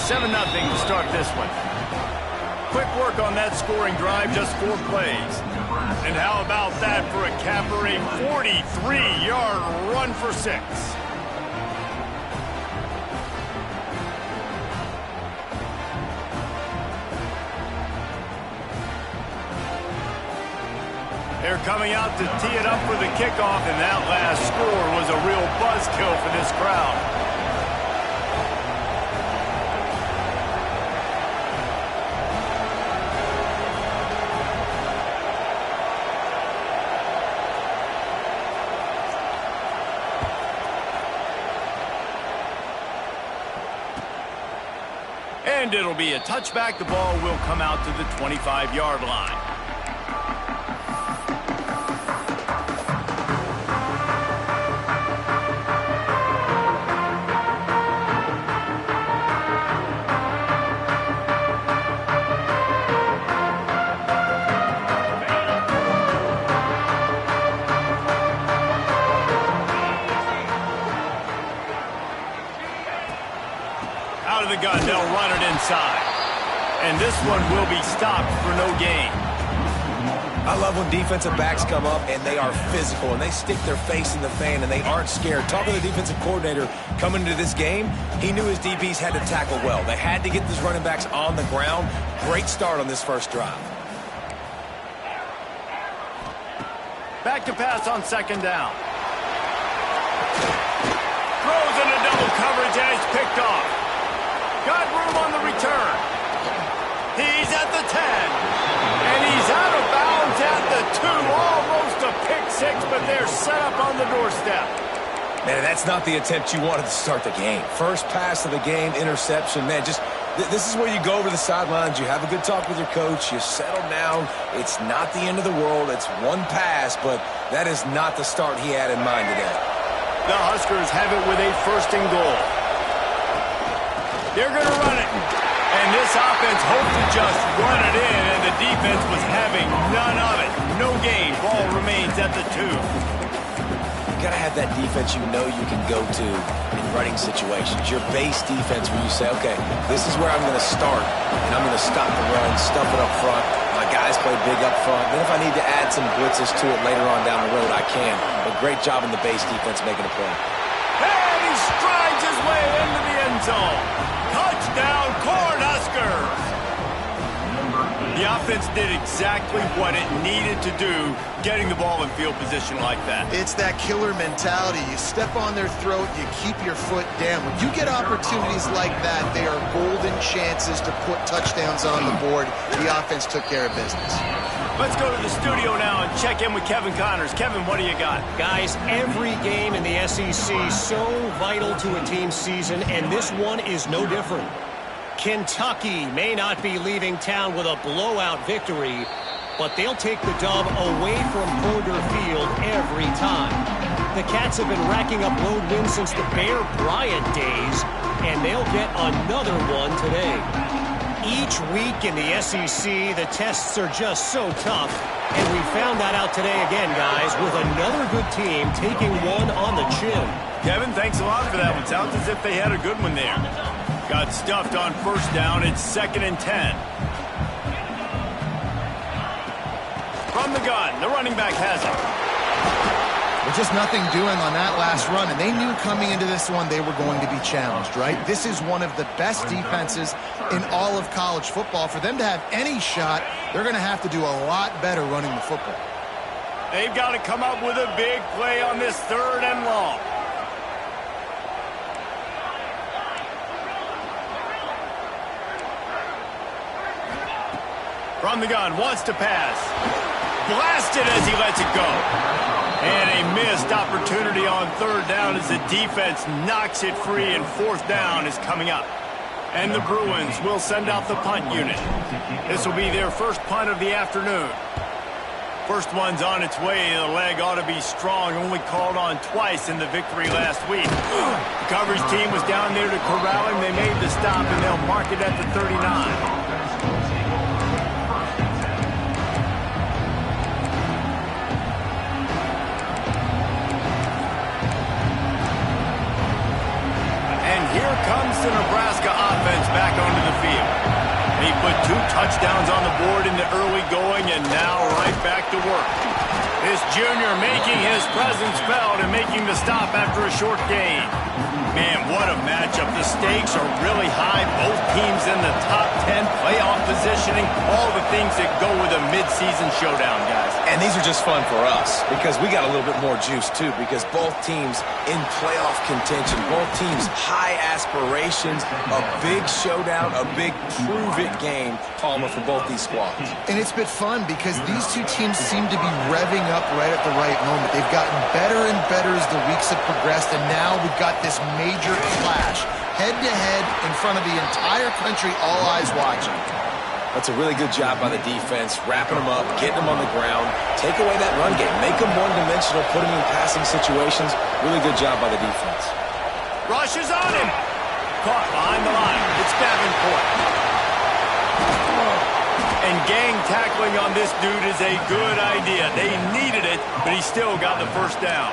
7-0 to start this one. Quick work on that scoring drive, just 4 plays. And how about that for a capper, a 43-yard run for 6. They're coming out to tee it up for the kickoff, and that last score was a real buzzkill for this crowd. And it'll be a touchback. The ball will come out to the 25-yard line. Out of the gun, they'll run it inside. And this one will be stopped for no gain. I love when defensive backs come up and they are physical and they stick their face in the fan and they aren't scared. Talking to the defensive coordinator coming into this game, he knew his DBs had to tackle well. They had to get these running backs on the ground. Great start on this first drive. Back to pass on 2nd down. Throws into double coverage and it's picked off. Got room on the return. He's at the 10. And he's out of bounds at the 2. Almost a pick 6, but they're set up on the doorstep. Man, that's not the attempt you wanted to start the game. First pass of the game, interception. Man, just this is where you go over the sidelines. You have a good talk with your coach. You settle down. It's not the end of the world. It's one pass, but that is not the start he had in mind today. The Huskers have it with a 1st and goal. They're going to run it. And this offense hoped to just run it in, and the defense was having none of it. No gain. Ball remains at the 2. You got to have that defense you know you can go to in running situations. Your base defense where you say, okay, this is where I'm going to start, and I'm going to stop the run, stuff it up front. My guys play big up front. Then if I need to add some blitzes to it later on down the road, I can. But great job in the base defense making a play. And he strides his way into the end zone. Touchdown, Cornhuskers! The offense did exactly what it needed to do, getting the ball in field position like that. It's that killer mentality. You step on their throat, you keep your foot down. When you get opportunities like that, they are golden chances to put touchdowns on the board. The offense took care of business. Let's go to the studio now and check in with Kevin Connors. Kevin, what do you got? Guys, every game in the SEC so vital to a team's season, and this one is no different. Kentucky may not be leaving town with a blowout victory, but they'll take the dub away from Kroger Field every time. The Cats have been racking up road wins since the Bear Bryant days, and they'll get another one today. Each week in the SEC, the tests are just so tough, and we found that out today again, guys, with another good team taking one on the chin. Kevin, thanks a lot for that one. Sounds as if they had a good one there. Got stuffed on 1st down. It's 2nd and 10. From the gun, the running back has it. With just nothing doing on that last run, and they knew coming into this one they were going to be challenged, right? This is one of the best defenses in all of college football. For them to have any shot, they're going to have to do a lot better running the football. They've got to come up with a big play on this 3rd and long. From the gun, wants to pass. Blasted as he lets it go. And a missed opportunity on 3rd down as the defense knocks it free, and 4th down is coming up. And the Bruins will send out the punt unit. This will be their first punt of the afternoon. First one's on its way. The leg ought to be strong. Only called on twice in the victory last week. The coverage team was down there to corral him. They made the stop, and they'll mark it at the 39. Here comes the Nebraska offense back put 2 touchdowns on the board in the early going, and now right back to work. This junior making his presence felt and making the stop after a short gain. Man, what a matchup. The stakes are really high. Both teams in the top 10, playoff positioning, all the things that go with a midseason showdown, guys. And these are just fun for us because we got a little bit more juice, too, because both teams in playoff contention, both teams high aspirations, a big showdown, a big prove-it game, Palmer, for both these squads. And it's been fun because these two teams seem to be revving up right at the right moment. They've gotten better and better as the weeks have progressed, and now we've got this major clash, head-to-head in front of the entire country, all eyes watching. That's a really good job by the defense, wrapping them up, getting them on the ground, take away that run game, make them one-dimensional, put them in passing situations. Really good job by the defense. Rush is on him. Caught behind the line. It's Davenport. And gang tackling on this dude is a good idea. They needed it, but he still got the first down.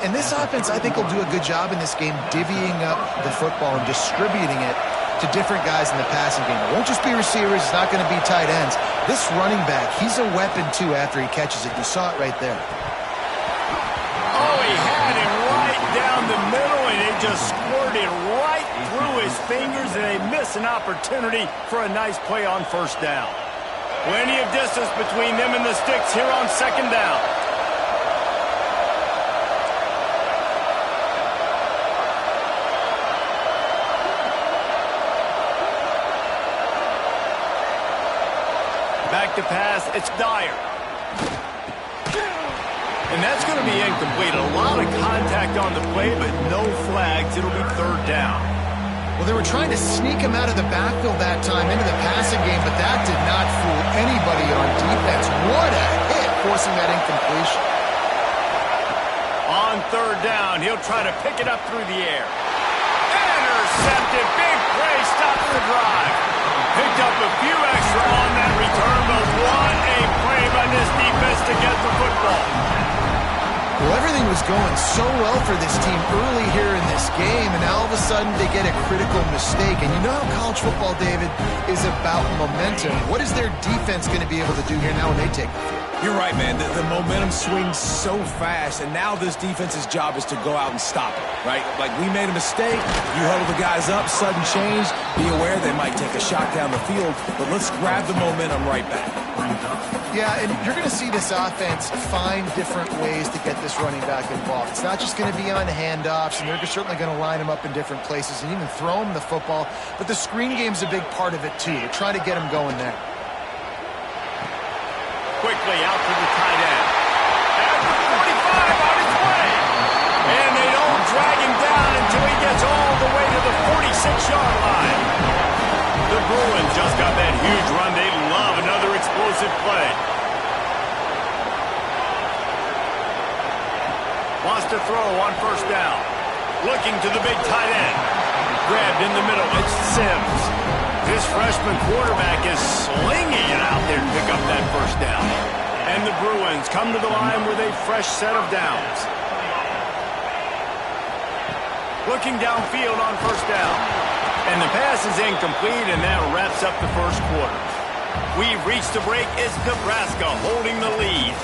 And this offense, I think, will do a good job in this game divvying up the football and distributing it to different guys in the passing game. It won't just be receivers. It's not going to be tight ends. This running back, he's a weapon, too, after he catches it. You saw it right there. Oh, he had him right down the middle, and it just squirted right through his fingers, and they miss an opportunity for a nice play on first down. Plenty of distance between them and the sticks here on second down. Back to pass, it's Dyer. And that's going to be incomplete. A lot of contact on the play, but no flags. It'll be third down. Well, they were trying to sneak him out of the backfield that time into the passing game, but that did not fool anybody on defense. What a hit, forcing that incompletion. On third down, he'll try to pick it up through the air. Intercepted, big play, stopping the drive. Picked up a few extra on that return, but what a play by this defense to get the football. Well, everything was going so well for this team early here in this game, and now all of a sudden they get a critical mistake. And you know how college football, David, is about momentum. What is their defense going to be able to do here now when they take the field? You're right, man. The momentum swings so fast, and now this defense's job is to go out and stop it, right? Like, we made a mistake. You huddle the guys up, sudden change. Be aware they might take a shot down the field, but let's grab the momentum right back. Yeah, and you're going to see this offense find different ways to get this running back involved. It's not just going to be on handoffs, and they're certainly going to line him up in different places and even throw him the football, but the screen game's a big part of it, too. They're trying to get him going there. Quickly out to the tight end. At the 45 on his way. And they don't drag him down until he gets all the way to the 46-yard line. The Bruins just got that huge run. They love another explosive play. Wants to throw on first down. Looking to the big tight end. Grabbed in the middle. It's Sims. This freshman quarterback is slinging it out there to pick up that first down. And the Bruins come to the line with a fresh set of downs. Looking downfield on first down. And the pass is incomplete, and that wraps up the first quarter. We've reached the break. It's Nebraska holding the lead.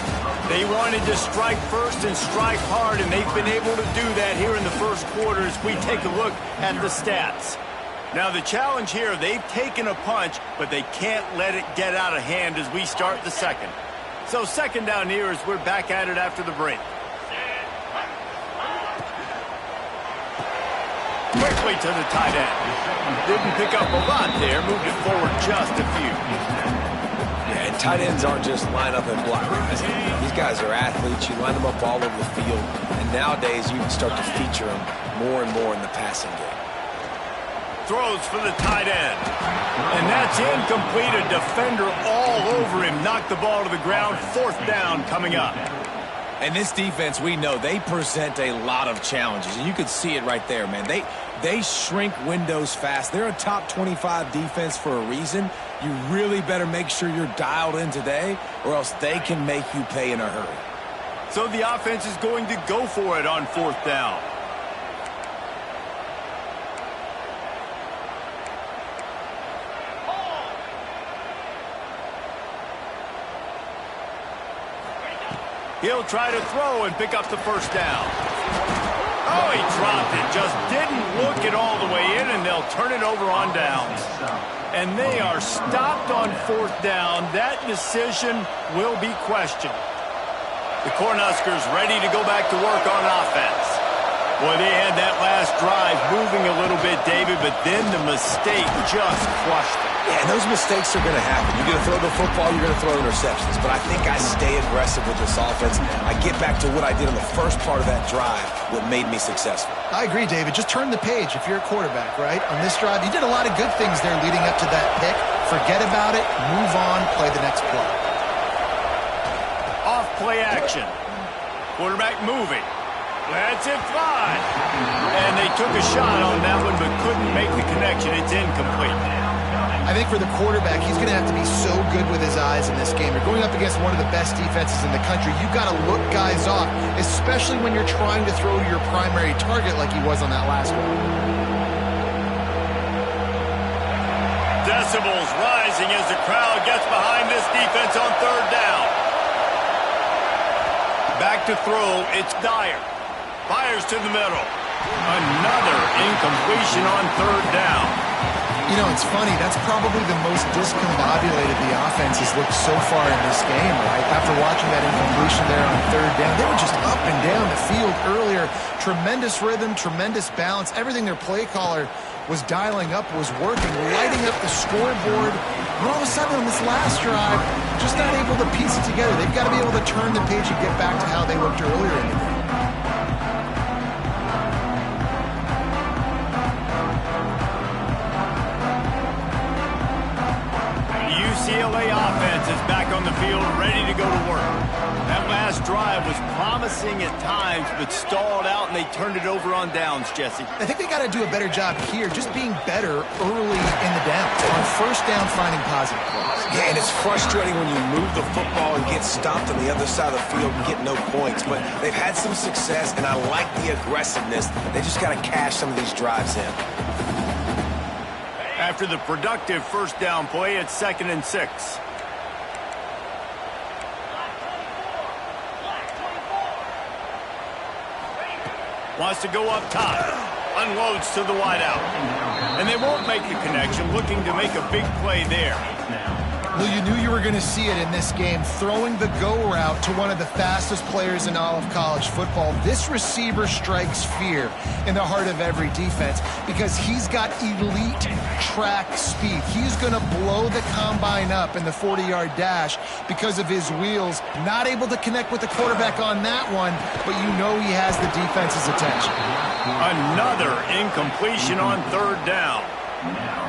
They wanted to strike first and strike hard, and they've been able to do that here in the first quarter as we take a look at the stats. Now, the challenge here, they've taken a punch, but they can't let it get out of hand as we start the second. So second down here as we're back at it after the break. Quickly to the tight end. Didn't pick up a lot there, moved it forward just a few. Yeah, and tight ends aren't just line up and block. These guys are athletes. You line them up all over the field, and nowadays you can start to feature them more and more in the passing game. Throws for the tight end. And that's incomplete. A defender all over him. Knocked the ball to the ground. Fourth down coming up. And this defense, we know, they present a lot of challenges. And you could see it right there, man. They shrink windows fast. They're a top 25 defense for a reason. You really better make sure you're dialed in today, or else they can make you pay in a hurry. So the offense is going to go for it on fourth down. He'll try to throw and pick up the first down. Oh, he dropped it. Just didn't look it all the way in, and they'll turn it over on downs. And they are stopped on fourth down. That decision will be questioned. The Cornhuskers ready to go back to work on offense. Boy, they had that last drive moving a little bit, David, but then the mistake just crushed them. Yeah, and those mistakes are going to happen. You're going to throw the football, you're going to throw interceptions. But I think I stay aggressive with this offense. I get back to what I did on the first part of that drive, what made me successful. I agree, David. Just turn the page if you're a quarterback, right? On this drive, you did a lot of good things there leading up to that pick. Forget about it, move on, play the next play. Off play action. Quarterback moving. Lets it fly. And they took a shot on that one but couldn't make the connection. It's incomplete. I think for the quarterback, he's going to have to be so good with his eyes in this game. You're going up against one of the best defenses in the country. You've got to look guys off, especially when you're trying to throw to your primary target like he was on that last one. Decibels rising as the crowd gets behind this defense on third down. Back to throw, it's Dyer. Fires to the middle. Another incompletion on third down. You know, it's funny. That's probably the most discombobulated the offense has looked so far in this game, right? After watching that incompletion there on third down, they were just up and down the field earlier. Tremendous rhythm, tremendous balance. Everything their play caller was dialing up was working, lighting up the scoreboard. But all of a sudden on this last drive, just not able to piece it together. They've got to be able to turn the page and get back to how they looked earlier in the game. UCLA offense is back on the field, ready to go to work. That last drive was promising at times, but stalled out, and they turned it over on downs, Jesse. I think they got to do a better job here, just being better early in the downs. On first down, finding positive plays. Yeah, and it's frustrating when you move the football and get stopped on the other side of the field and get no points. But they've had some success, and I like the aggressiveness. They just got to cash some of these drives in. After the productive first down play, it's 2nd and 6. Wants to go up top. Unloads to the wideout. And they won't make the connection, looking to make a big play there. Well, you knew you were going to see it in this game, throwing the go route to one of the fastest players in all of college football. This receiver strikes fear in the heart of every defense because he's got elite track speed. He's going to blow the combine up in the 40-yard dash because of his wheels. Not able to connect with the quarterback on that one, but you know he has the defense's attention. Another incompletion on third down.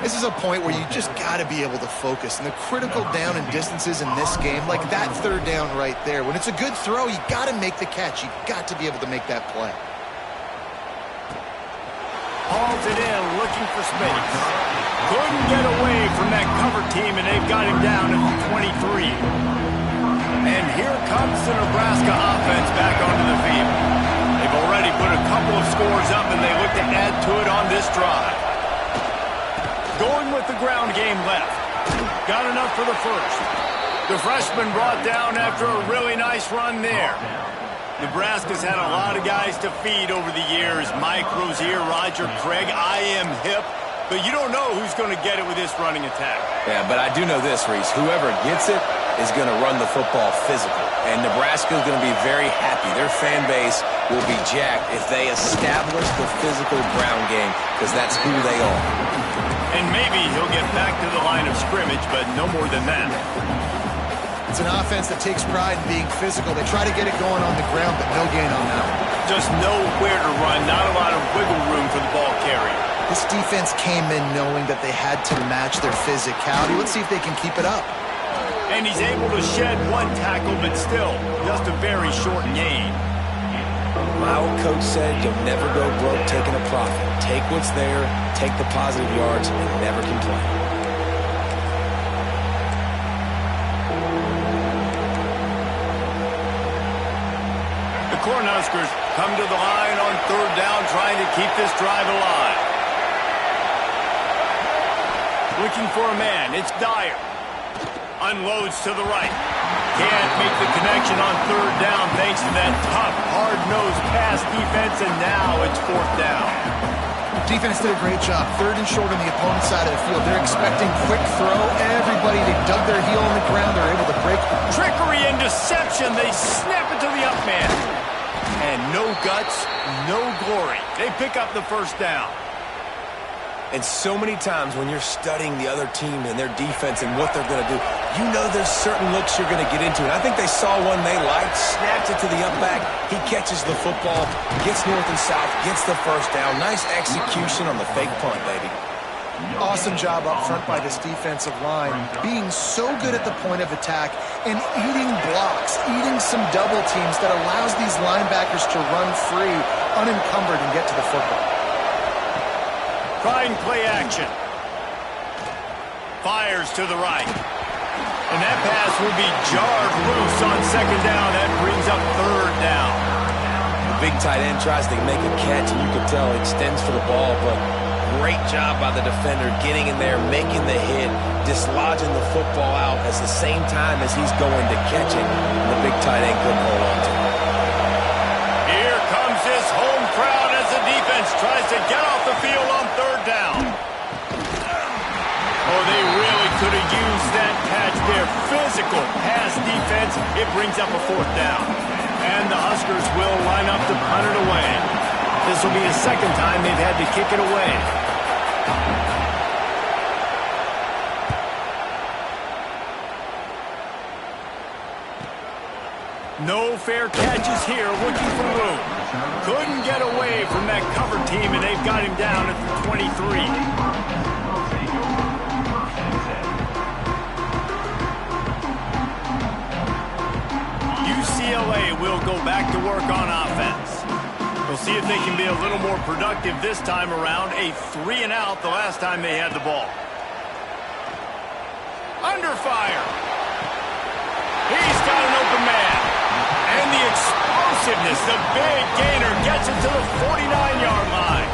This is a point where you just got to be able to focus. And the critical down and distances in this game, like that third down right there, when it's a good throw, you got to make the catch. You got to be able to make that play. Hauls it in, looking for space. Couldn't get away from that cover team, and they've got him down at the 23. And here comes the Nebraska offense back onto the field. They've already put a couple of scores up, and they look to add to it on this drive. Going with the ground game left. Got enough for the first. The freshman brought down after a really nice run there. Nebraska's had a lot of guys to feed over the years. Mike Rozier, Roger Craig, I am hip. But you don't know who's going to get it with this running attack. Yeah, but I do know this, Reese. Whoever gets it is going to run the football physical. And Nebraska is going to be very happy. Their fan base will be jacked if they establish the physical ground game, because that's who they are. And maybe he'll get back to the line of scrimmage, but no more than that. It's an offense that takes pride in being physical. They try to get it going on the ground, but no gain on that one. Just nowhere to run, not a lot of wiggle room for the ball carrier. This defense came in knowing that they had to match their physicality. Let's see if they can keep it up. And he's able to shed one tackle, but still, just a very short gain. My old coach said you'll never go broke taking a profit. Take what's there, take the positive yards, and never complain. The Cornhuskers come to the line on third down, trying to keep this drive alive. Looking for a man, it's Dyer. Unloads to the right. can't make the connection on third down thanks to that tough, hard-nosed pass defense, and now it's fourth down. Defense did a great job. Third and short on the opponent's side of the field. They're expecting quick throw. Everybody, they dug their heel on the ground. They're able to break. Trickery and deception. They snap it to the up man. And no guts, no glory. They pick up the first down. And so many times when you're studying the other team and their defense and what they're going to do, you know there's certain looks you're going to get into. And I think they saw one they liked, snapped it to the up back. He catches the football, gets north and south, gets the first down. Nice execution on the fake punt, baby. Awesome job up front by this defensive line, being so good at the point of attack and eating blocks, eating some double teams that allows these linebackers to run free, unencumbered, and get to the football. Trying play action. Fires to the right. And that pass will be jarred loose on second down. That brings up third down. The big tight end tries to make a catch, and you can tell he extends for the ball, but great job by the defender getting in there, making the hit, dislodging the football out at the same time as he's going to catch it. And the big tight end couldn't hold on to it. Here comes this home crowd as the defense tries to get off the field on third down. Oh, they really could have used that catch there. Physical pass defense. It brings up a fourth down. And the Huskers will line up to punt it away. This will be the second time they've had to kick it away. No fair catches here, looking for room. Couldn't get away from that cover team, and they've got him down at the 23. UCLA will go back to work on offense. We'll see if they can be a little more productive this time around. A 3-and-out the last time they had the ball. Under fire. He's got an open man. And the explosiveness, the big gainer, gets it to the 49-yard line.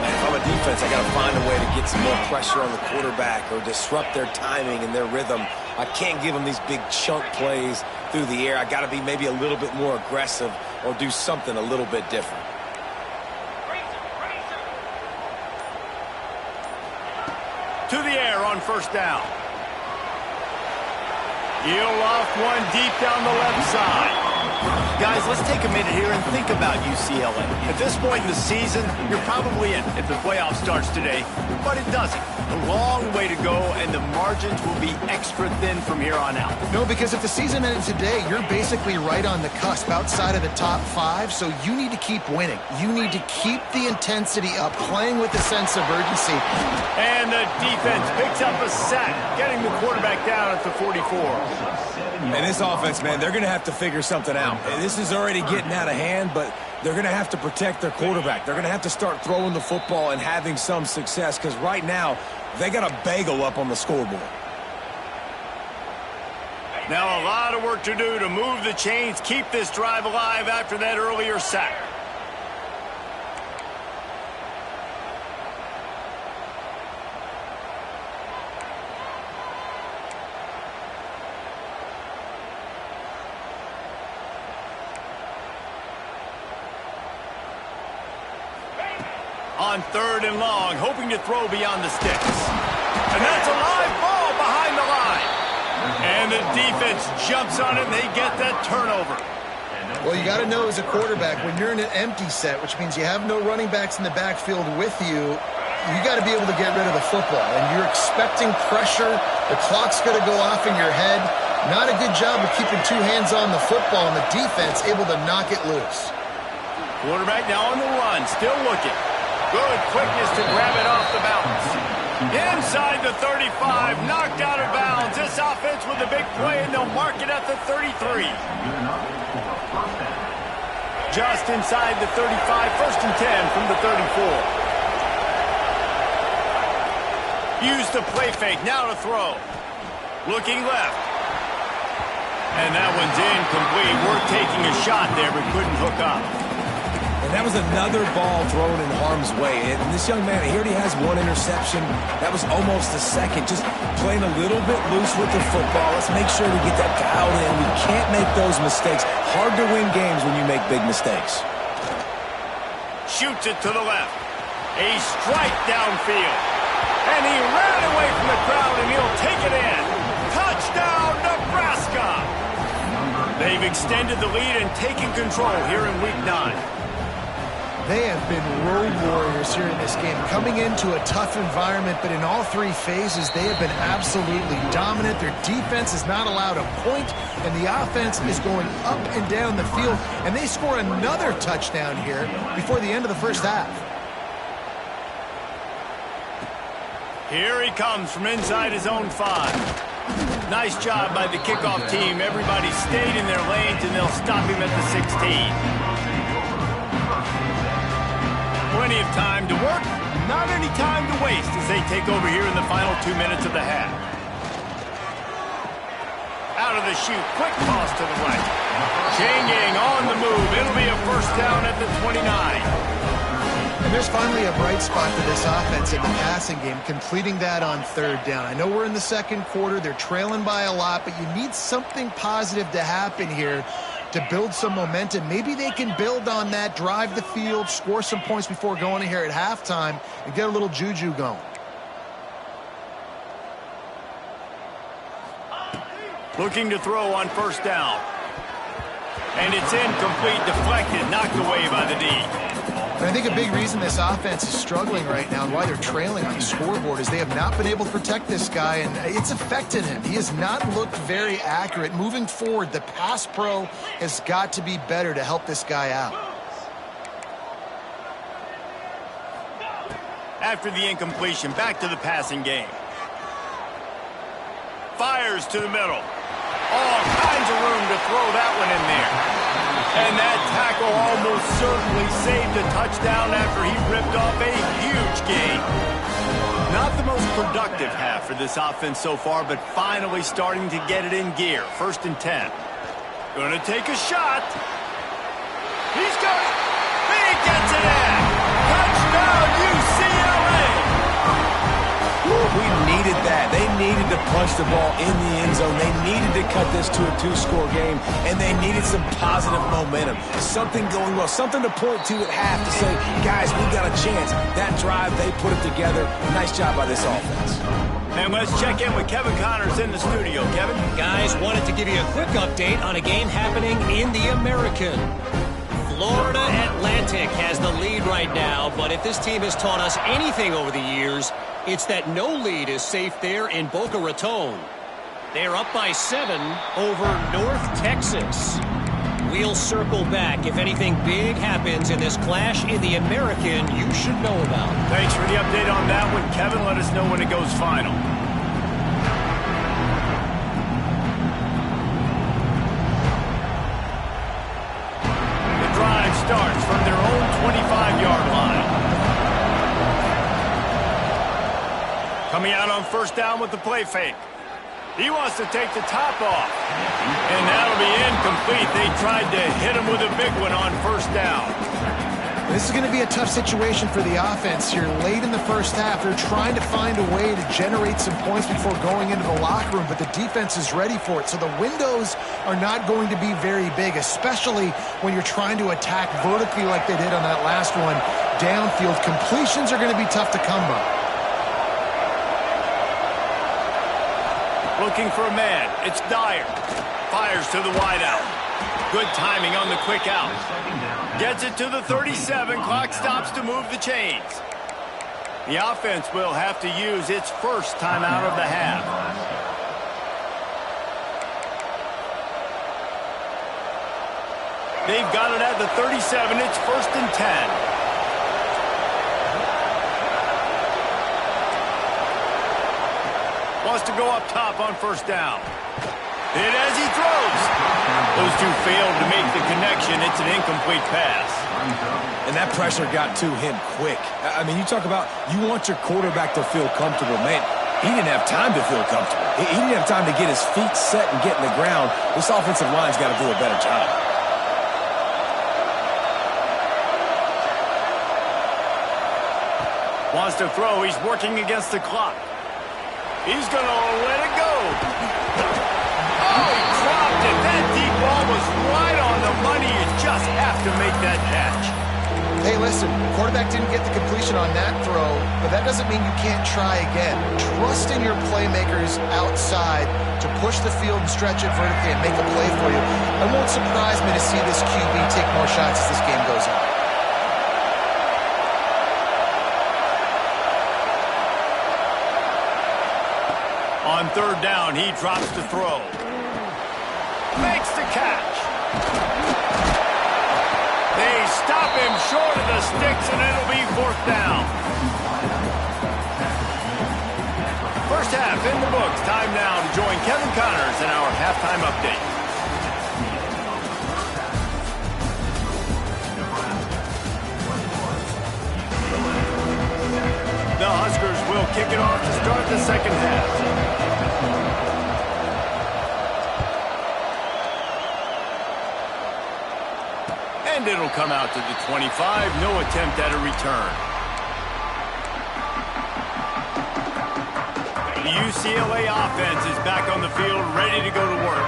If I'm a defense, I got to find a way to get some more pressure on the quarterback or disrupt their timing and their rhythm. I can't give them these big chunk plays through the air. I got to be maybe a little bit more aggressive or do something a little bit different. To the air on first down. He'll loft one deep down the left side. Guys, let's take a minute here and think about UCLA. At this point in the season, you're probably in if the playoff starts today, but it doesn't. A long way to go, and the margins will be extra thin from here on out. No, because if the season ended today, you're basically right on the cusp outside of the top 5, so you need to keep winning. You need to keep the intensity up, playing with a sense of urgency. And the defense picks up a sack, getting the quarterback down at the 44. And this offense, man, they're going to have to figure something out. This is already getting out of hand, but they're going to have to protect their quarterback. They're going to have to start throwing the football and having some success because right now they got a bagel up on the scoreboard. Now a lot of work to do to move the chains, keep this drive alive after that earlier sack. On third and long, hoping to throw beyond the sticks. And that's a live ball behind the line. And the defense jumps on it, and they get that turnover. Well, you got to know as a quarterback, when you're in an empty set, which means you have no running backs in the backfield with you, you got to be able to get rid of the football. And you're expecting pressure. The clock's going to go off in your head. Not a good job of keeping two hands on the football, and the defense able to knock it loose. Quarterback now on the run, still looking. Good quickness to grab it off the bounce. Inside the 35, knocked out of bounds. This offense with a big play, and they'll mark it at the 33. Just inside the 35, first and 10 from the 34. Use the play fake, now to throw. Looking left. And that one's incomplete. We're taking a shot there, but couldn't hook up. And And that was another ball thrown in harm's way. And this young man, he already has one interception. That was almost a second. Just playing a little bit loose with the football. Let's make sure we get that dialed in. We can't make those mistakes. Hard to win games when you make big mistakes. Shoots it to the left. A strike downfield. And he ran away from the crowd, and he'll take it in. Touchdown, Nebraska! They've extended the lead and taken control here in Week 9. They have been road warriors here in this game, coming into a tough environment, but in all three phases, they have been absolutely dominant. Their defense is not allowed a point, and the offense is going up and down the field, and they score another touchdown here before the end of the first half. Here he comes from inside his own 5. Nice job by the kickoff team. Everybody stayed in their lanes, and they'll stop him at the 16. Plenty of time to work, not any time to waste as they take over here in the final 2 minutes of the half. Out of the chute, quick toss to the right. Changing on the move. It'll be a first down at the 29. And there's finally a bright spot for this offense in the passing game, completing that on third down. I know we're in the second quarter. They're trailing by a lot, but you need something positive to happen here to build some momentum. Maybe they can build on that, drive the field, score some points before going in here at halftime, and get a little juju going. Looking to throw on first down. And it's incomplete, deflected, knocked away by the D. And I think a big reason this offense is struggling right now and why they're trailing on the scoreboard is they have not been able to protect this guy, and it's affected him. He has not looked very accurate. Moving forward, the pass pro has got to be better to help this guy out. After the incompletion, back to the passing game. Fires to the middle. All kinds of room to throw that one in there. And that tackle almost certainly saved a touchdown after he ripped off a huge gain. Not the most productive half for this offense so far, but finally starting to get it in gear. 1st and 10. Going to take a shot. He's got it. He gets it in. Touchdown, UCLA. We needed that. They needed to punch the ball in the end zone. They needed to cut this to a 2-score game, and they needed some positive momentum. Something going well, something to point to at half to say, guys, we got a chance. That drive, they put it together. Nice job by this offense. And let's check in with Kevin Connors in the studio. Kevin? Guys, wanted to give you a quick update on a game happening in the American. Florida Atlantic has the lead right now, but if this team has taught us anything over the years, it's that no lead is safe there in Boca Raton. They're up by 7 over North Texas. We'll circle back if anything big happens in this clash in the American you should know about. Thanks for the update on that one, Kevin. Let us know when it goes final. The drive starts from their own 25-yard line. Coming out on first down with the play fake. He wants to take the top off. And that'll be incomplete. They tried to hit him with a big one on first down. This is going to be a tough situation for the offense here. Late in the first half, they're trying to find a way to generate some points before going into the locker room, but the defense is ready for it. So the windows are not going to be very big, especially when you're trying to attack vertically like they did on that last one. Downfield completions are going to be tough to come by. Looking for a man. It's Dyer. Fires to the wideout. Good timing on the quick out. Gets it to the 37. Clock stops to move the chains. The offense will have to use its first timeout of the half. They've got it at the 37. It's 1st and 10. Wants to go up top on first down. Hit as he throws. Those two failed to make the connection. It's an incomplete pass. And that pressure got to him quick. I mean, you talk about you want your quarterback to feel comfortable. Man, he didn't have time to feel comfortable. He didn't have time to get his feet set and get in the ground. This offensive line's got to do a better job. Wants to throw. He's working against the clock. He's going to let it go. Oh, he dropped it. That deep ball was right on the money. You just have to make that catch. Hey, listen, quarterback didn't get the completion on that throw, but that doesn't mean you can't try again. Trust in your playmakers outside to push the field and stretch it vertically and make a play for you. It won't surprise me to see this QB take more shots as this game goes on. On third down, he drops the throw. Makes the catch. They stop him short of the sticks, and it'll be fourth down. First half in the books. Time now to join Kevin Connors in our halftime update. The Huskers will kick it off to start the second half. And it'll come out to the 25. No attempt at a return. The UCLA offense is back on the field, ready to go to work.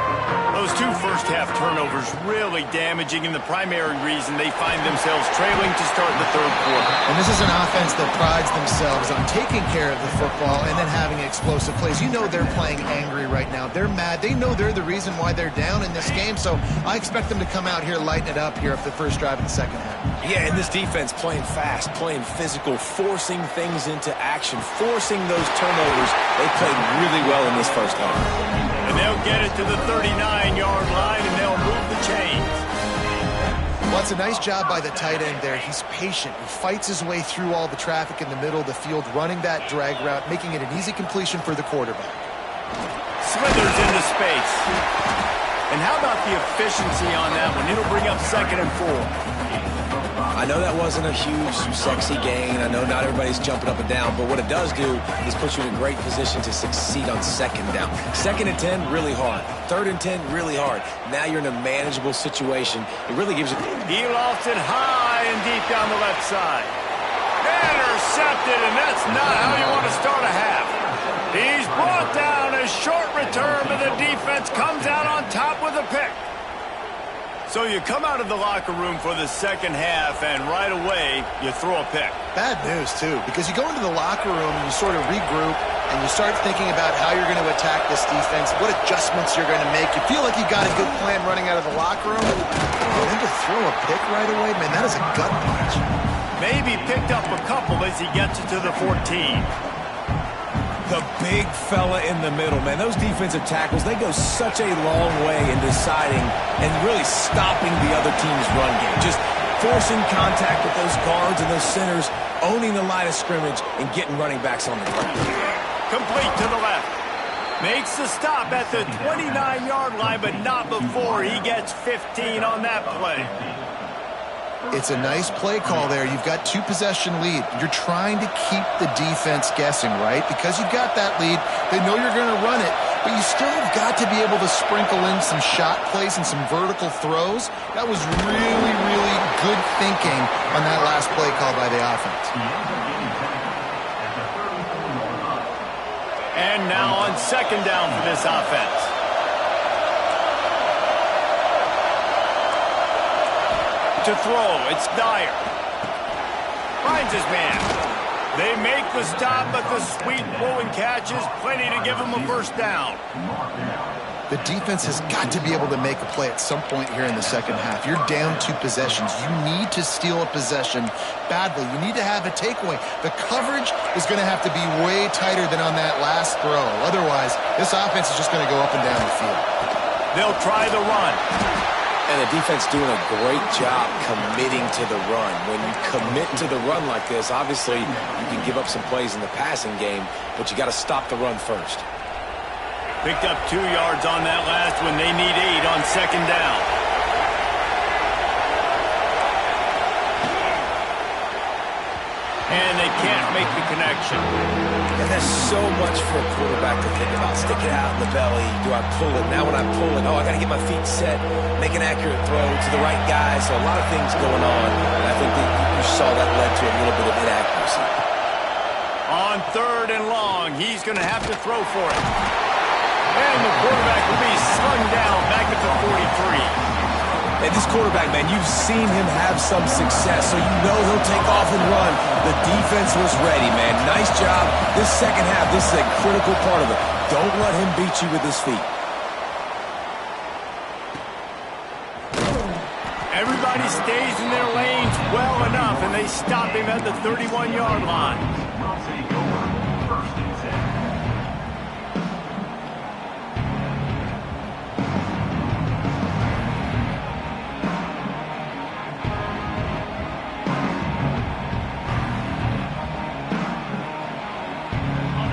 Those two first-half turnovers really damaging, and the primary reason they find themselves trailing to start the third quarter. And this is an offense that prides themselves on taking care of the football and then having explosive plays. You know they're playing angry right now. They're mad. They know they're the reason why they're down in this game, so I expect them to come out here, lighten it up here after the first drive of the second half. Yeah, and this defense playing fast, playing physical, forcing things into action, forcing those turnovers. They played really well in this first half. And they'll get it to the 39-yard line, and they'll move the chains. Well, it's a nice job by the tight end there. He's patient. He fights his way through all the traffic in the middle of the field, running that drag route, making it an easy completion for the quarterback. Slithers into space. And how about the efficiency on that one? It'll bring up 2nd and 4. I know that wasn't a huge, sexy gain. I know not everybody's jumping up and down, but what it does do is put you in a great position to succeed on 2nd down. 2nd and 10, really hard. 3rd and 10, really hard. Now you're in a manageable situation. It really gives you... He lofts it high and deep down the left side. Intercepted, and that's not how you want to start a half. He's brought down. A short return, but the defense comes out on top with a pick. So you come out of the locker room for the second half, and right away, you throw a pick. Bad news, too, because you go into the locker room and you sort of regroup, and you start thinking about how you're going to attack this defense, what adjustments you're going to make. You feel like you got a good plan running out of the locker room, and then to throw a pick right away, man, that is a gut punch. Maybe picked up a couple as he gets it to the 14. The big fella in the middle, man. Those defensive tackles, they go such a long way in deciding and really stopping the other team's run game. Just forcing contact with those guards and those centers, owning the line of scrimmage, and getting running backs on the ground. Complete to the left. Makes the stop at the 29-yard line, but not before he gets 15 on that play. It's a nice play call there. You've got 2-possession lead. You're trying to keep the defense guessing, right? Because you've got that lead, they know you're going to run it, but you still have got to be able to sprinkle in some shot plays and some vertical throws. That was really, really good thinking on that last play call by the offense. And now on 2nd down for this offense. To throw, it's Dyer. Finds his man. They make the stop, but the sweet rolling catch is plenty to give him a first down. The defense has got to be able to make a play at some point here in the second half. You're down 2 possessions. You need to steal a possession badly. You need to have a takeaway. The coverage is going to have to be way tighter than on that last throw. Otherwise, this offense is just going to go up and down the field. They'll try the run. And the defense doing a great job committing to the run. When you commit to the run like this, obviously you can give up some plays in the passing game, but you got to stop the run first. Picked up 2 yards on that last one. They need 8 on 2nd down. And they can't make the connection. And there's so much for a quarterback to think about. Stick it out in the belly. Do I pull it? Now when I pull it, I got to get my feet set, make an accurate throw to the right guy. So a lot of things going on. And I think that you saw that led to a little bit of inaccuracy. On 3rd and long, he's going to have to throw for it. And the quarterback will be slung down back at the 43. And this quarterback, man, you've seen him have some success, so you know he'll take off and run. The defense was ready, man. Nice job. This second half, this is a critical part of it. Don't let him beat you with his feet. Everybody stays in their lanes well enough, and they stop him at the 31-yard line.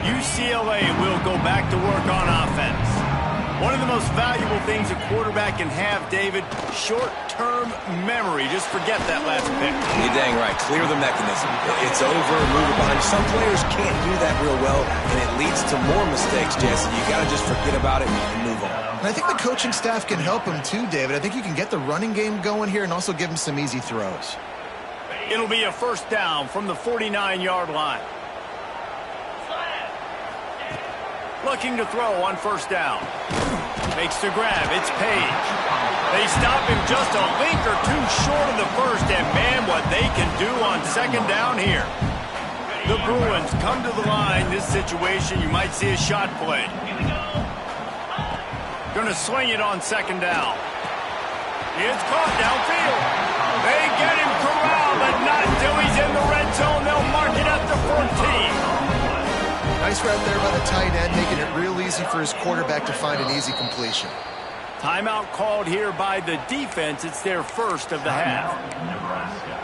UCLA will go back to work on offense. One of the most valuable things a quarterback can have, David, short-term memory. Just forget that last pick. You're dang right. Clear the mechanism. It's over, move it behind. Some players can't do that real well, and it leads to more mistakes, Jesse. You got to just forget about it and move on. And I think the coaching staff can help him too, David. I think you can get the running game going here and also give him some easy throws. It'll be a first down from the 49-yard line. Looking to throw on first down. Makes the grab. It's Page. They stop him just a link or two short of the first, and man, what they can do on second down here. The Bruins come to the line. This situation, you might see a shot play. Going to swing it on second down. It's caught downfield. They get him corralled, but not until he's in the red zone. They'll mark it at the 14. Nice route there by the tight end, making it real easy for his quarterback to find an easy completion. Timeout called here by the defense. It's their first of the half. Nebraska.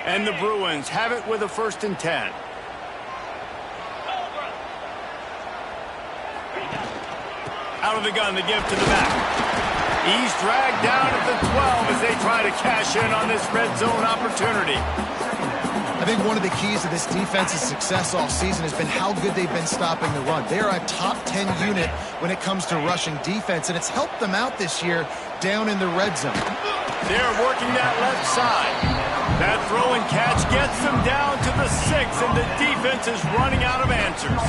And the Bruins have it with a 1st and 10. Out of the gun, the give to the back. He's dragged down at the 12 as they try to cash in on this red zone opportunity. I think one of the keys to this defense's success all season has been how good they've been stopping the run. They are a top 10 unit when it comes to rushing defense, and it's helped them out this year down in the red zone. They're working that left side. That throw and catch gets them down to the 6, and the defense is running out of answers.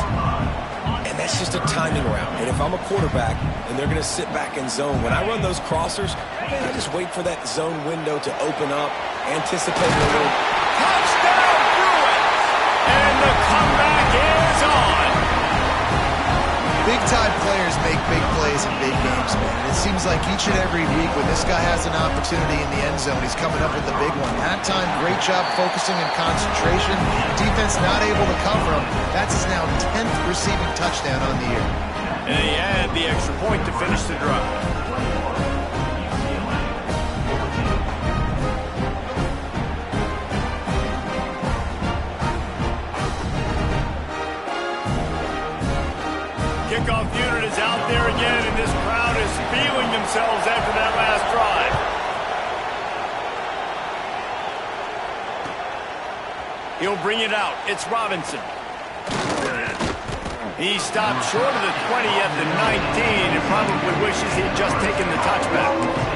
And that's just a timing route. And if I'm a quarterback and they're going to sit back in zone, when I run those crossers, man, I just wait for that zone window to open up, anticipating a little. Touchdown, Bruins! And the comeback is on. Big-time players make big plays in big games, man. And it seems like each and every week when this guy has an opportunity in the end zone, he's coming up with the big one. That time, great job focusing and concentration. Defense not able to cover him. That's his now 10th receiving touchdown on the year. And he had the extra point to finish the drive. Kickoff unit is out there again, and this crowd is feeling themselves after that last drive. He'll bring it out. It's Robinson. He stopped short of the 20 at the 19 and probably wishes he'd just taken the touchback.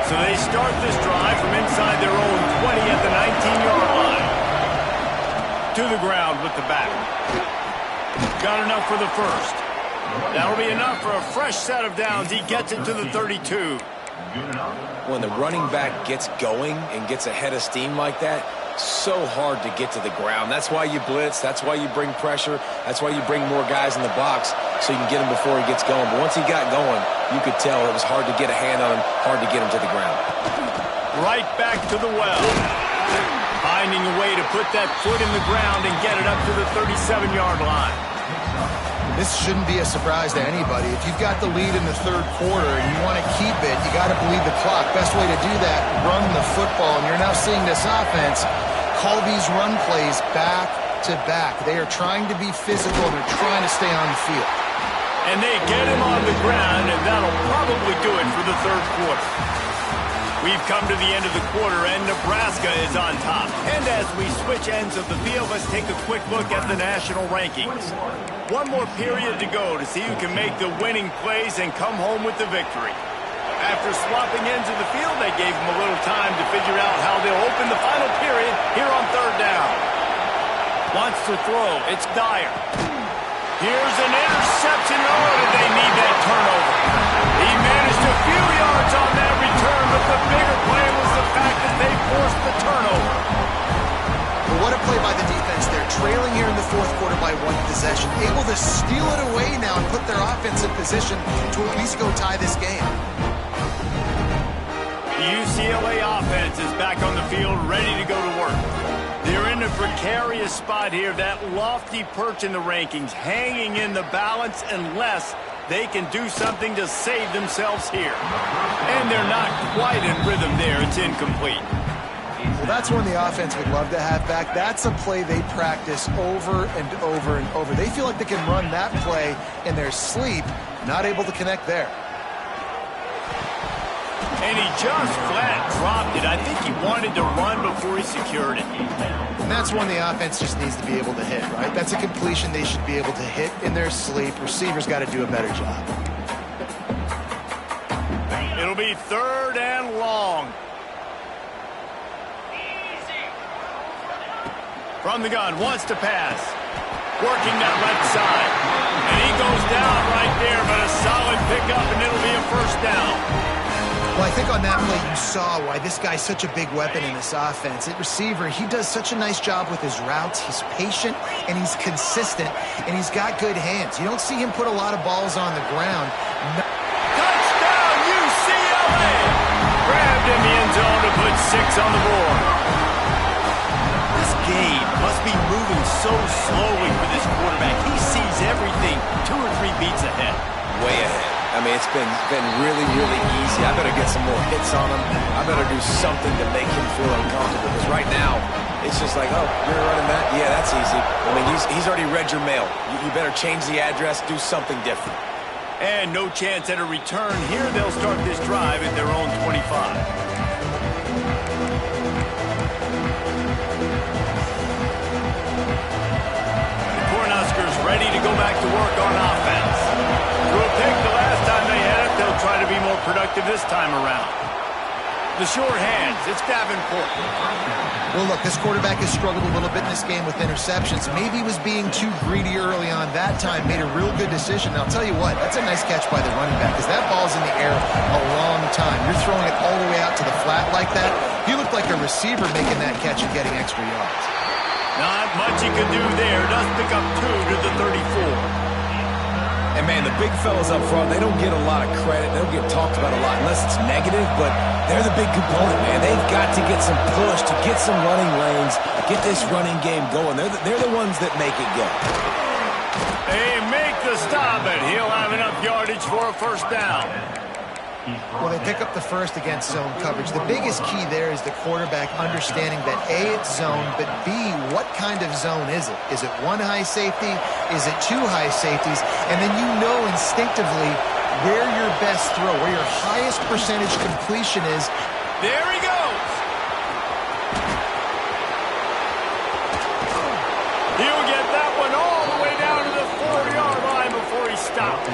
So they start this drive from inside their own 20 at the 19-yard line. To the ground with the back. Got enough for the first. That'll be enough for a fresh set of downs. He gets it to the 32. When the running back gets going and gets ahead of steam like that, so hard to get to the ground. That's why you blitz. That's why you bring pressure. That's why you bring more guys in the box so you can get him before he gets going. But once he got going, you could tell it was hard to get a hand on him, hard to get him to the ground. Right back to the well. Finding a way to put that foot in the ground and get it up to the 37-yard line. This shouldn't be a surprise to anybody. If you've got the lead in the third quarter and you want to keep it, you got to bleed the clock. Best way to do that, run the football. And you're now seeing this offense call these run plays back to back. They are trying to be physical. They're trying to stay on the field. And they get him on the ground, and that'll probably do it for the third quarter. We've come to the end of the quarter, and Nebraska is on top. And as we switch ends of the field, let's take a quick look at the national rankings. One more period to go to see who can make the winning plays and come home with the victory. After swapping ends of the field, they gave them a little time to figure out how they'll open the final period here on third down. Wants to throw. It's Dyer. Here's an interception. Oh, did they need that turnover? He managed a few yards on that return, but the bigger play was the fact that they forced the turnover. Well, what a play by the defense. They're trailing here in the fourth quarter by one possession, able to steal it away now and put their offense in position to at least go tie this game. The UCLA offense is back on the field, ready to go to work. They're in a precarious spot here, that lofty perch in the rankings, hanging in the balance unless they can do something to save themselves here. And they're not quite in rhythm there. It's incomplete. Well, that's one the offense would love to have back. That's a play they practice over and over and over. They feel like they can run that play in their sleep, not able to connect there. And he just flat dropped it. I think he wanted to run before he secured it. And that's one the offense just needs to be able to hit, right? That's a completion they should be able to hit in their sleep. Receivers got to do a better job. It'll be third and long. From the gun, wants to pass. Working that left side. And he goes down right there, but a solid pickup, and it'll be a first down. Well, I think on that play you saw why this guy's such a big weapon in this offense. At receiver, he does such a nice job with his routes. He's patient, and he's consistent, and he's got good hands. You don't see him put a lot of balls on the ground. Touchdown, UCLA! Grabbed in the end zone to put 6 on the board. This game must be moving so slowly for this quarterback. He sees everything 2 or 3 beats ahead. Way ahead. I mean, it's been really, really easy. I better get some more hits on him. I better do something to make him feel uncomfortable. Because right now, it's just like, oh, you're running that? Yeah, that's easy. I mean, he's already read your mail. You better change the address, do something different. And no chance at a return here. They'll start this drive at their own 25. The Cornhuskers ready to go back to work on offense. Threw a pick the last time they had it. They'll try to be more productive this time around. The short hands. It's Davenport. Well, look, this quarterback has struggled a little bit in this game with interceptions. Maybe he was being too greedy early on. That time made a real good decision. Now, I'll tell you what, that's a nice catch by the running back because that ball's in the air a long time. You're throwing it all the way out to the flat like that. He looked like a receiver making that catch and getting extra yards. Not much he could do there. Does pick up 2 to the 34. And, man, the big fellas up front, they don't get a lot of credit. They don't get talked about a lot unless it's negative, but they're the big component, man. They've got to get some push, to get some running lanes, get this running game going. They're the ones that make it go. They make the stop, and he'll have enough yardage for a first down. Well, they pick up the first against zone coverage. The biggest key there is the quarterback understanding that A, it's zone, but B, what kind of zone is it? Is it 1 high safety? Is it 2 high safeties? And then you know instinctively where your best throw, where your highest percentage completion is. There he goes. He'll get that one all the way down to the 4-yard line before he stopped.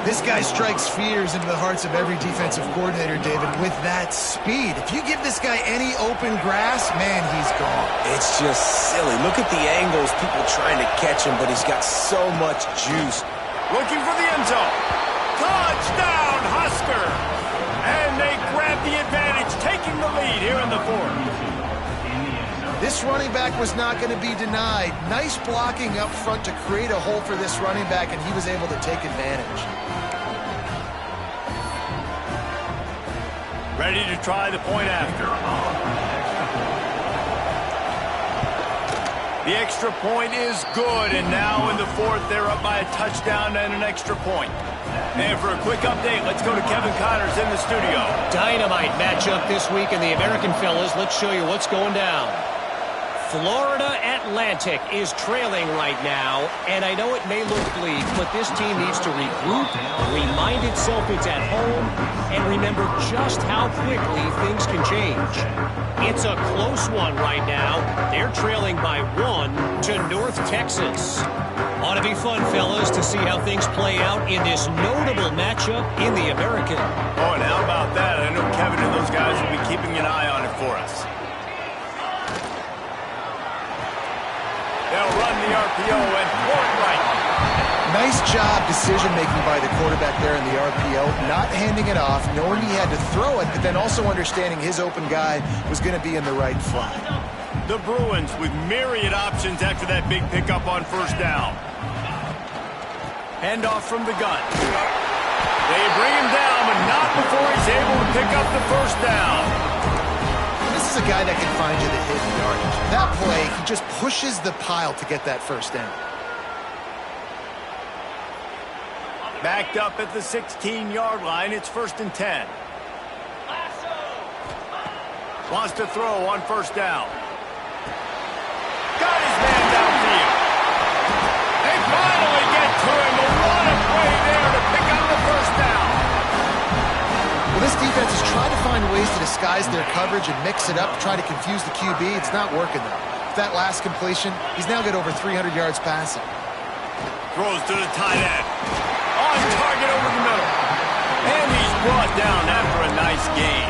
This guy strikes fears into the hearts of every defensive coordinator, David, with that speed. If you give this guy any open grass, man, he's gone. It's just silly. Look at the angles, people trying to catch him, but he's got so much juice. Looking for the end zone. Touchdown, Husker! And they grab the advantage, taking the lead here in the fourth. This running back was not going to be denied. Nice blocking up front to create a hole for this running back, and he was able to take advantage. Ready to try the point after. The extra point is good, and now in the fourth, they're up by a touchdown and an extra point. And for a quick update, let's go to Kevin Connors in the studio. Dynamite matchup this week in the American fellas. Let's show you what's going down. Florida Atlantic is trailing right now, and I know it may look bleak, but this team needs to regroup, remind itself it's at home, and remember just how quickly things can change. It's a close one right now. They're trailing by 1 to North Texas. Ought to be fun, fellas, to see how things play out in this notable matchup in the American. Oh, and how about that? I know Kevin and those guys will be keeping an eye on it for us. They'll run the RPO and point right. Nice job decision-making by the quarterback there in the RPO, not handing it off, knowing he had to throw it, but then also understanding his open guy was going to be in the right flat. The Bruins with myriad options after that big pickup on first down. Handoff from the gun. They bring him down, but not before he's able to pick up the first down. This is a guy that can find you the hidden yardage. That play, he just pushes the pile to get that first down. Backed up at the 16-yard line. It's 1st and 10. Wants to throw on first down. Got his man downfield. They finally get to him. What a play there to pick up the first down. Well, this defense has tried to find ways to disguise their coverage and mix it up, try to confuse the QB. It's not working, though. With that last completion, he's now got over 300 yards passing. Throws to the tight end. On target over the middle. And he's brought down after a nice gain.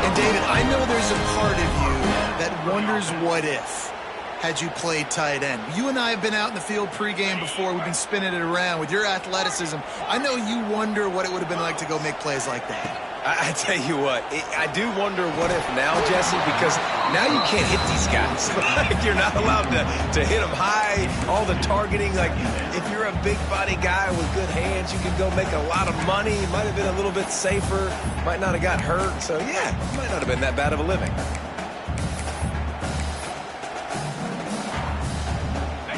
And, David, I know there's a part of you that wonders what if had you played tight end. You and I have been out in the field pregame before. We've been spinning it around. With your athleticism, I know you wonder what it would have been like to go make plays like that. I tell you what, I do wonder what if now, Jesse, because now you can't hit these guys. Like, you're not allowed to hit them high, all the targeting. Like, if you're a big body guy with good hands, you can go make a lot of money. Might have been a little bit safer, might not have got hurt. So, yeah, it might not have been that bad of a living.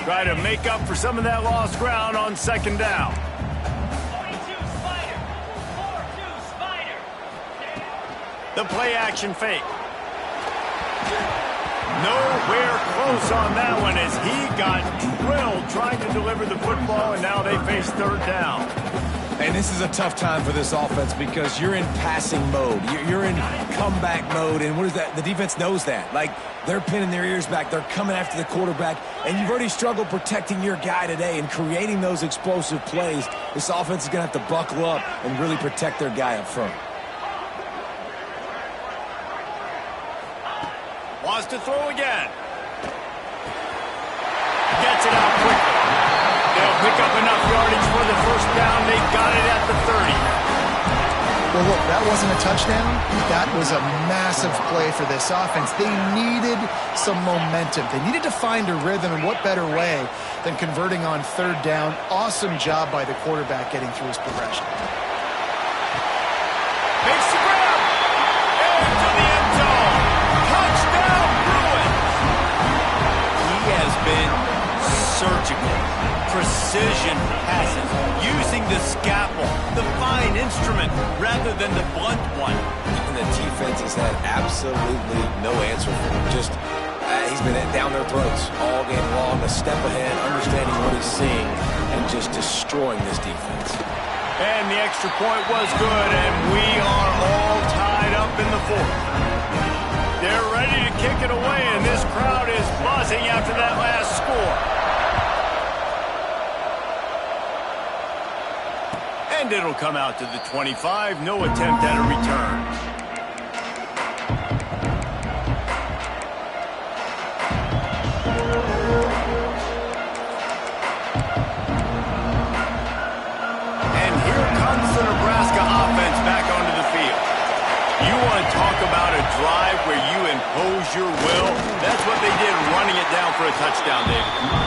Try to make up for some of that lost ground on second down. The play action fake. Nowhere close on that one as he got drilled trying to deliver the football, and now they face third down. And this is a tough time for this offense because you're in passing mode. You're in comeback mode, and what is that? The defense knows that. Like, they're pinning their ears back. They're coming after the quarterback, and you've already struggled protecting your guy today and creating those explosive plays. This offense is going to have to buckle up and really protect their guy up front. Wants to throw again. Gets it out quickly. They'll pick up enough yardage for the first down. They got it at the 30. Well, look, that wasn't a touchdown. That was a massive play for this offense. They needed some momentum. They needed to find a rhythm, and what better way than converting on third down. Awesome job by the quarterback getting through his progression. Makes the grab. Into the end zone. Touchdown, Bruins. He has been surgical. Precision passes, using the scalpel, the fine instrument, rather than the blunt one. And the defense has had absolutely no answer for him. Just, he's been down their throats all game long, a step ahead, understanding what he's seeing, and just destroying this defense. And the extra point was good, and we are all tied up in the fourth. They're ready to kick it away, and this crowd is buzzing after that last score. And it'll come out to the 25. No attempt at a return. And here comes the Nebraska offense back onto the field. You want to talk about a drive where you impose your will? That's what they did, running it down for a touchdown, David.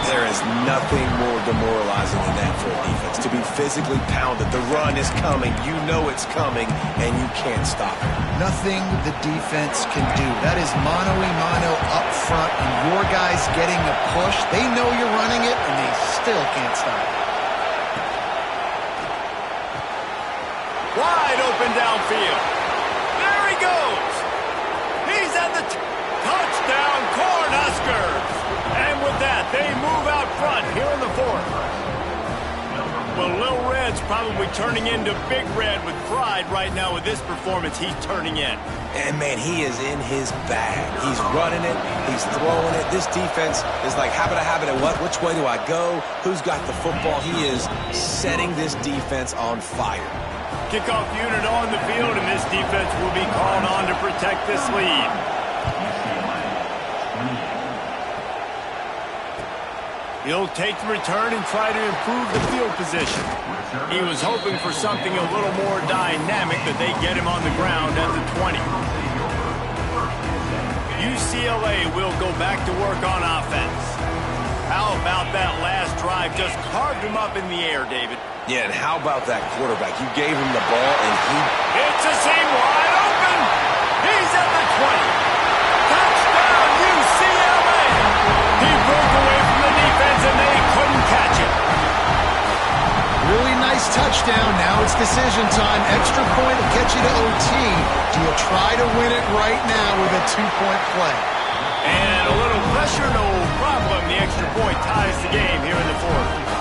There is nothing more demoralizing than that for a defense. To be physically pounded, the run is coming, you know it's coming, and you can't stop it. Nothing the defense can do. That is mano-a-mano up front, and your guys getting a push. They know you're running it, and they still can't stop it. Wide open downfield. There he goes. He's at the Touchdown, Cornhuskers! And with that, they move out front here in the fourth. Well, Lil Red's probably turning into Big Red with pride right now with this performance he's turning in. And, man, he is in his bag. He's running it. He's throwing it. This defense is like, habit, which way do I go? Who's got the football? He is setting this defense on fire. Kickoff unit on the field, and this defense will be called on to protect this lead. He'll take the return and try to improve the field position. He was hoping for something a little more dynamic, but they get him on the ground at the 20. UCLA will go back to work on offense. How about that last drive? Just carved him up in the air, David. Yeah, and how about that quarterback? You gave him the ball, and It's a seam wide open. He's at the 20. Touchdown, UCLA. He broke away from the defense, and they couldn't catch him. Really nice touchdown. Now it's decision time. Extra point will get you to OT. Do you try to win it right now with a two-point play? And a little pressure, no problem. The extra point ties the game here in the fourth.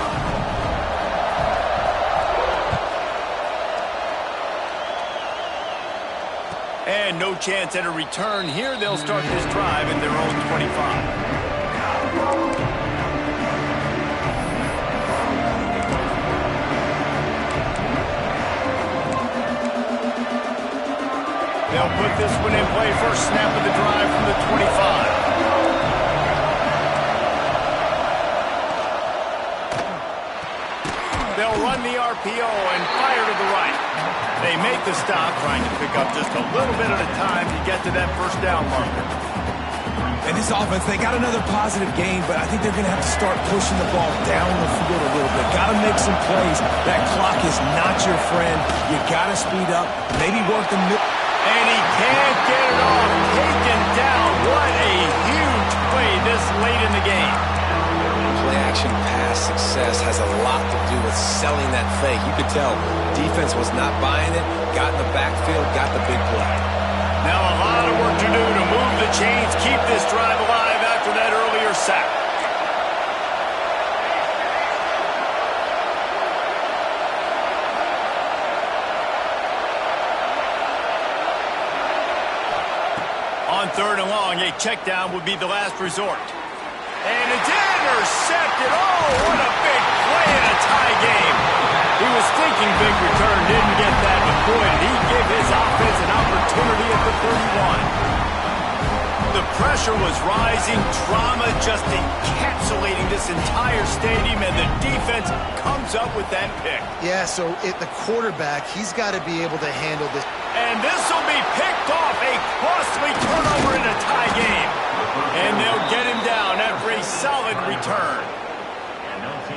And no chance at a return here. They'll start this drive in their own 25. They'll put this one in play. First snap of the drive from the 25. They'll run the RPO and fire to the right. They make the stop, trying to pick up just a little bit at a time to get to that first down marker. And this offense, they got another positive game, but I think they're going to have to start pushing the ball down the field a little bit. Got to make some plays. That clock is not your friend. You got to speed up, maybe work the middle. And he can't get it off. Taken down. What a huge play this late in the game. Play-action pass success has a lot to do with selling that fake. You could tell defense was not buying it, got in the backfield, got the big play. Now a lot of work to do to move the chains, keep this drive alive after that earlier sack. On third and long, a check down would be the last resort. And it's intercepted. Oh, what a big play in a tie game. He was thinking big return, didn't get that, but boy, did he give his offense an opportunity at the 31. The pressure was rising, drama just encapsulating this entire stadium, and the defense comes up with that pick. Yeah, so the quarterback, he's got to be able to handle this. And this will be picked off, a costly turnover in a tie game. And they'll get him down after a solid return.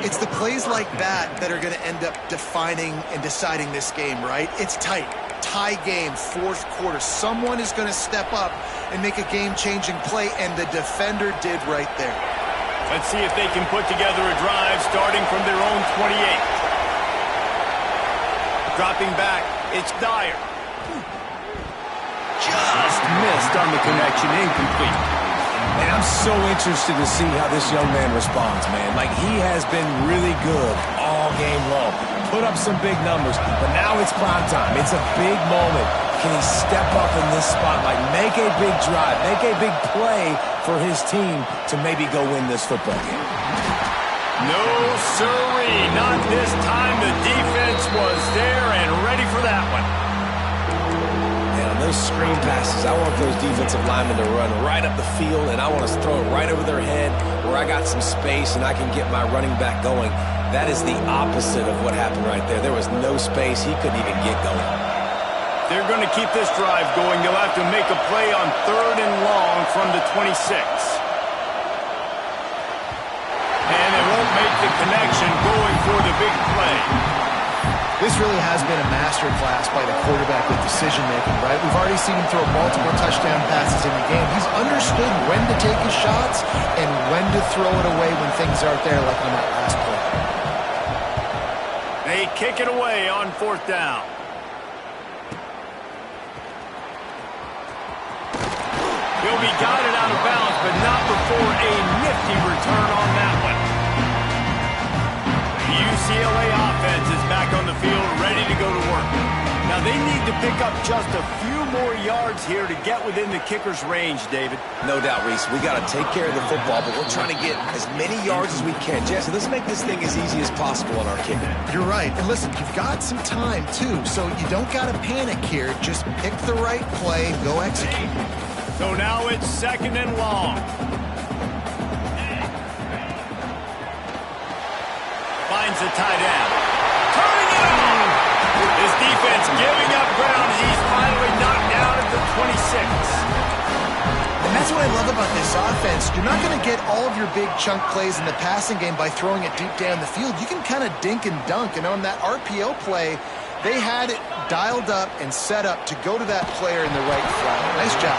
It's the plays like that that are going to end up defining and deciding this game, right? It's tight. Tie game, fourth quarter. Someone is going to step up and make a game-changing play, and the defender did right there. Let's see if they can put together a drive starting from their own 28. Dropping back, it's Dyer. Just missed on the connection, incomplete. And I'm so interested to see how this young man responds, man. Like, he has been really good all game long. Put up some big numbers, but now it's prime time. It's a big moment. Can he step up in this spotlight, make a big drive, make a big play for his team to maybe go win this football game? No, sirree. Not this time. The defense was there and ready for that one. Those screen passes, I want those defensive linemen to run right up the field, and I want to throw it right over their head where I got some space and I can get my running back going. That is the opposite of what happened right there. There was no space. He couldn't even get going. They're going to keep this drive going. They'll have to make a play on third and long from the 26. And they won't make the connection going for the big play. This really has been a masterclass by the quarterback with decision-making, right? We've already seen him throw multiple touchdown passes in the game. He's understood when to take his shots and when to throw it away when things aren't there, like on that last play. They kick it away on fourth down. He'll be guided field, ready to go to work. Now they need to pick up just a few more yards here to get within the kicker's range, David. No doubt, Reese. We got to take care of the football, but we're trying to get as many yards as we can. Jesse, let's make this thing as easy as possible on our kicker. You're right. And listen, you've got some time, too, so you don't got to panic here. Just pick the right play, go execute. So now it's 2nd and long. Finds the tight end. Turning it on! His defense giving up ground as he's finally knocked down at the 26. And that's what I love about this offense. You're not going to get all of your big chunk plays in the passing game by throwing it deep down the field. You can kind of dink and dunk. And on that RPO play, they had it dialed up and set up to go to that player in the right flat. Nice job.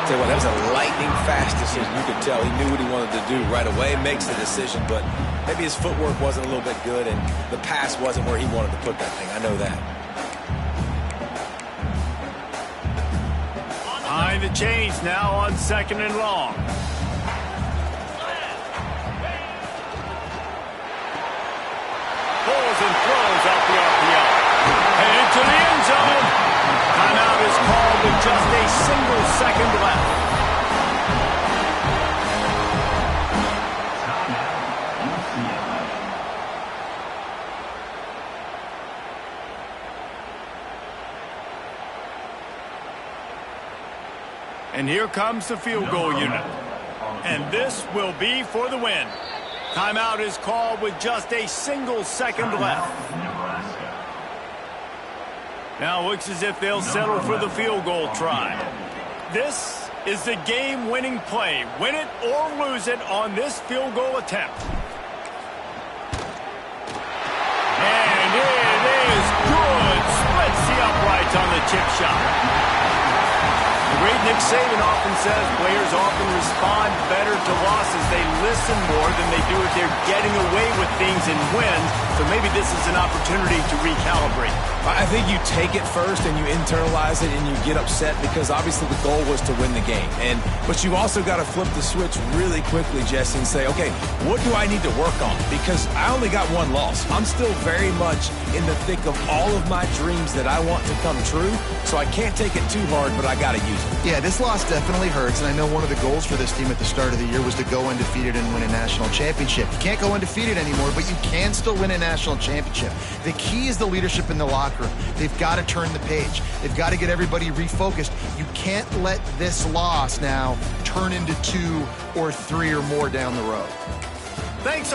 Tell you what, that was a lightning fast decision. You could tell he knew what he wanted to do right away, makes the decision, but maybe his footwork wasn't a little bit good and the pass wasn't where he wanted to put that thing. I know that. Behind the chains now on 2nd and long. Pulls and throws up the RPO. And into the end zone. Timeout is called with just a single second left. And here comes the field goal unit. And this will be for the win. Timeout is called with just a single second left. Now it looks as if they'll settle for the field goal try. This is the game-winning play. Win it or lose it on this field goal attempt. And it is good. Splits the uprights on the chip shot. The great Nick Saban often says players often respond better to losses. They listen more than they do if they're getting away with things and wins. So maybe this is an opportunity to recalibrate. I think you take it first and you internalize it and you get upset because obviously the goal was to win the game. But you've also got to flip the switch really quickly, Jesse, and say, okay, what do I need to work on? Because I only got one loss. I'm still very much in the thick of all of my dreams that I want to come true. So I can't take it too hard, but I got to use it. Yeah, this loss definitely hurts, and I know one of the goals for this team at the start of the year was to go undefeated and win a national championship. You can't go undefeated anymore, but you can still win a national championship. The key is the leadership in the locker room. They've got to turn the page. They've got to get everybody refocused. You can't let this loss now turn into 2 or 3 or more down the road. Thanks.